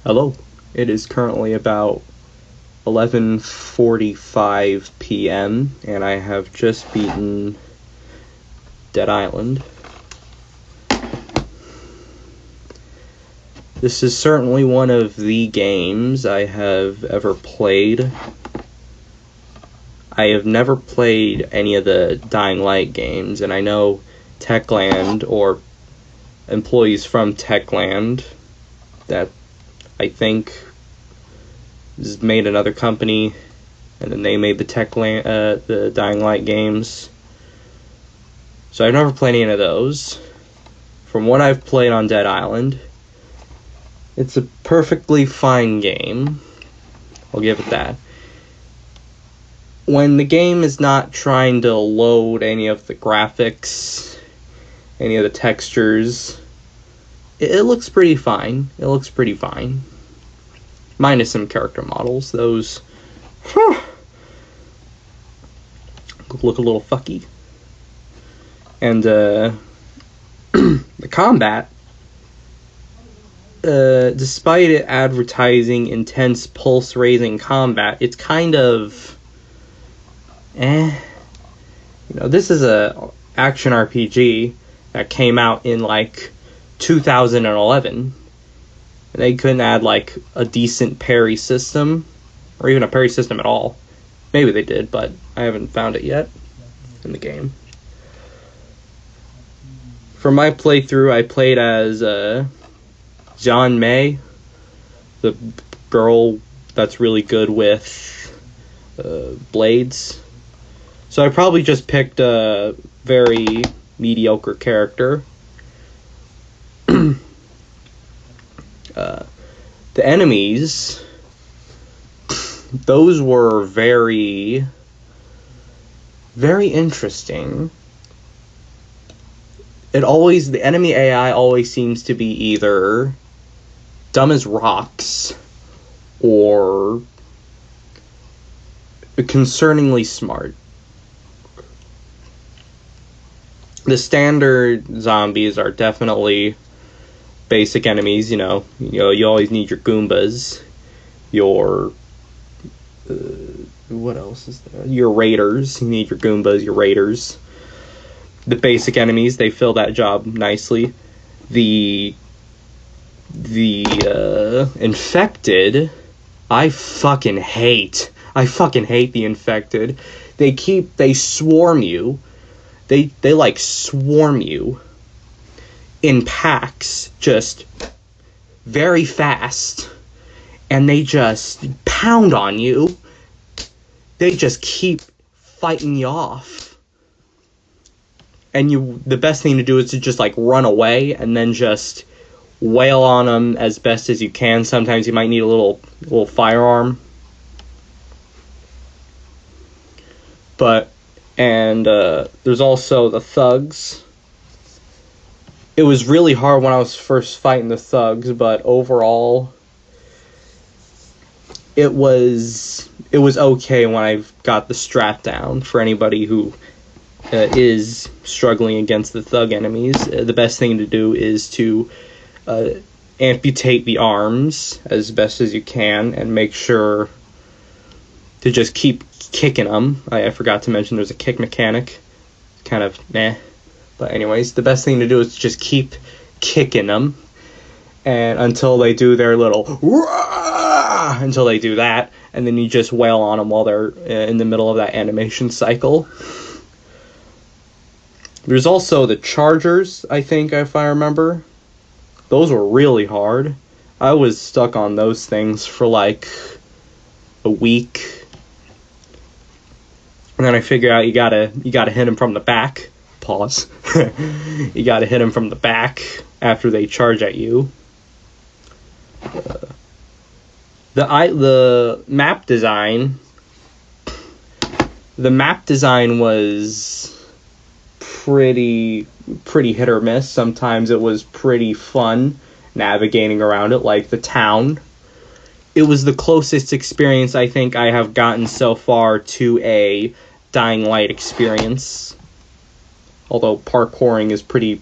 Hello. It is currently about 11:45 p.m. and I have just beaten Dead Island. This is certainly one of the games I have ever played. I have never played any of the Dying Light games, and I know Techland, or employees from Techland, that I think made another company, and then they made the Dying Light games. So I've never played any of those. From what I've played on Dead Island, it's a perfectly fine game. I'll give it that. When the game is not trying to load any of the graphics, any of the textures, it looks pretty fine. It looks pretty fine. Minus some character models. Those look a little fucky. And the combat, despite it advertising intense pulse-raising combat, it's kind of this is a action RPG that came out in like 2011. They couldn't add like a decent parry system, or even a parry system at all. Maybe they did, but I haven't found it yet in the game. For my playthrough, I played as Jean May, the girl that's really good with blades. So I probably just picked a very mediocre character. The enemies, those were very, very interesting. The enemy AI always seems to be either dumb as rocks or concerningly smart. The standard zombies are definitely basic enemies. You always need your Goombas, your what else is there? Your raiders. You need your Goombas, your raiders. The basic enemies, they fill that job nicely. The infected, I fucking hate the infected. They swarm you. They like swarm you in packs, just very fast, and they just pound on you. They just keep fighting you off, and the best thing to do is to just like run away and then just wail on them as best as you can. Sometimes you might need a little firearm, and there's also the thugs. It was really hard when I was first fighting the thugs, but overall, it was okay when I got the strat down. For anybody who is struggling against the thug enemies, the best thing to do is to amputate the arms as best as you can and make sure to just keep kicking them. I forgot to mention there's a kick mechanic. Kind of meh. But anyways, the best thing to do is just keep kicking them, and until they do their little until they do that, and then you just wail on them while they're in the middle of that animation cycle. There's also the chargers, I think, if I remember. Those were really hard. I was stuck on those things for like a week. And then I figured out you gotta hit them from the back. Pause. You gotta hit them from the back after they charge at you. The map design. The map design was pretty hit or miss. Sometimes it was pretty fun navigating around it, like the town. It was the closest experience I think I have gotten so far to a Dying Light experience. Although parkouring is pretty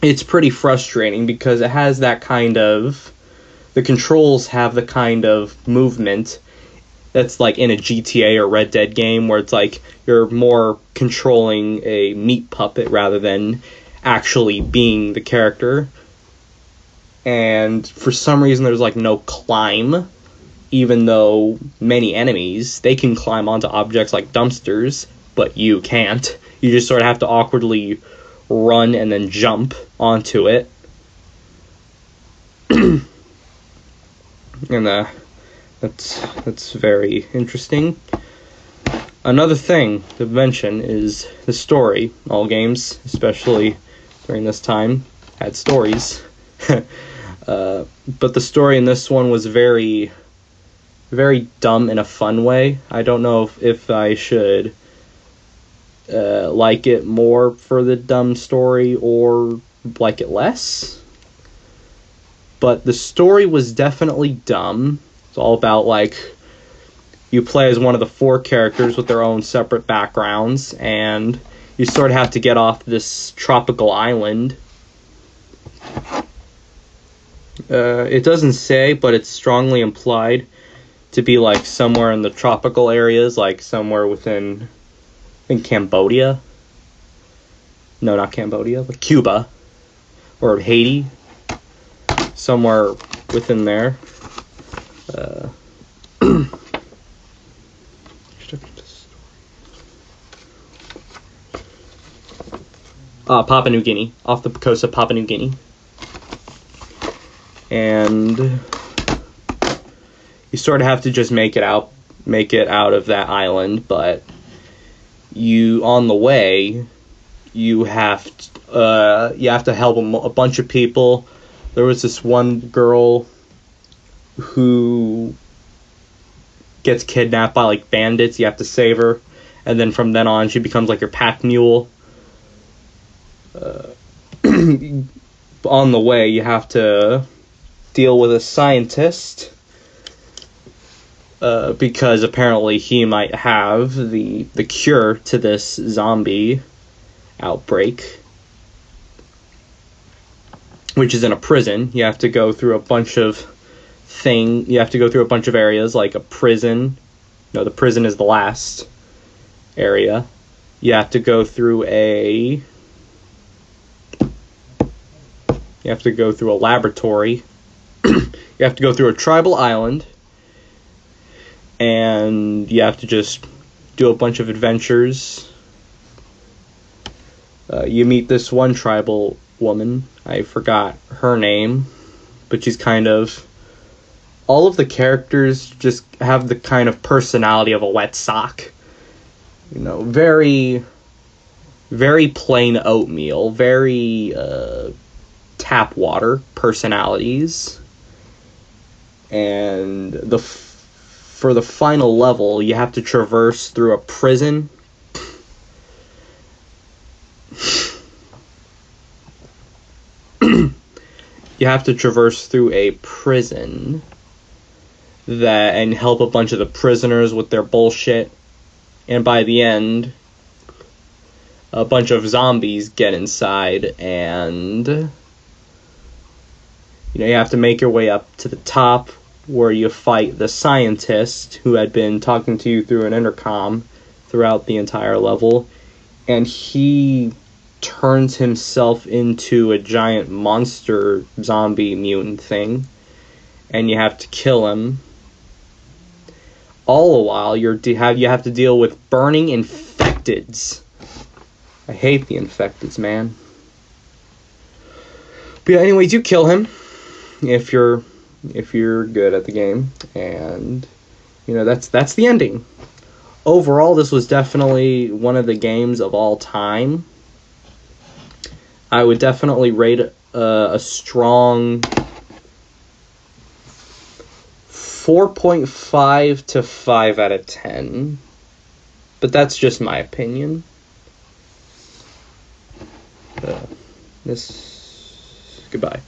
it's pretty frustrating because it has that kind of, the controls have the kind of movement that's like in a GTA or Red Dead game, where it's like you're more controlling a meat puppet rather than actually being the character. And for some reason there's like no climb, even though many enemies, they can climb onto objects like dumpsters, but you can't. You just sort of have to awkwardly run and then jump onto it. And that's very interesting. Another thing to mention is the story. All games, especially during this time, had stories. But the story in this one was very, very dumb in a fun way. I don't know if I should like it more for the dumb story or like it less. But the story was definitely dumb. It's all about, like, you play as one of the 4 characters with their own separate backgrounds, and you sort of have to get off this tropical island. It doesn't say, but it's strongly implied to be, like, somewhere in the tropical areas, like somewhere within, I think, Cambodia. No, not Cambodia, but Cuba. Or Haiti. Somewhere within there. Papua New Guinea, off the coast of Papua New Guinea. And you sort of have to just make it out of that island, but on the way, you have to help a bunch of people. There was this one girl who gets kidnapped by, like, bandits. You have to save her, and then from then on she becomes like your pack mule. On the way, you have to deal with a scientist, because apparently he might have the cure to this zombie outbreak, which is in a prison. You have to go through a bunch of areas, like a prison. No, the prison is the last area. You have to go through a laboratory. You have to go through a tribal island, and you have to just do a bunch of adventures. You meet this one tribal woman. I forgot her name, but she's kind of... All of the characters just have the kind of personality of a wet sock. You know, very, very plain oatmeal, very tap water personalities. And for the final level, you have to traverse through a prison. You have to traverse through a prison and help a bunch of the prisoners with their bullshit. And by the end, a bunch of zombies get inside, and you have to make your way up to the top, where you fight the scientist who had been talking to you through an intercom throughout the entire level, and he turns himself into a giant monster zombie mutant thing, and you have to kill him. All the while, you have to deal with burning infecteds. I hate the infecteds, man. But yeah, anyways, you kill him if you're good at the game, and that's the ending. Overall, this was definitely one of the games of all time. I would definitely rate a strong 4.5 to 5 out of 10. But that's just my opinion. Goodbye.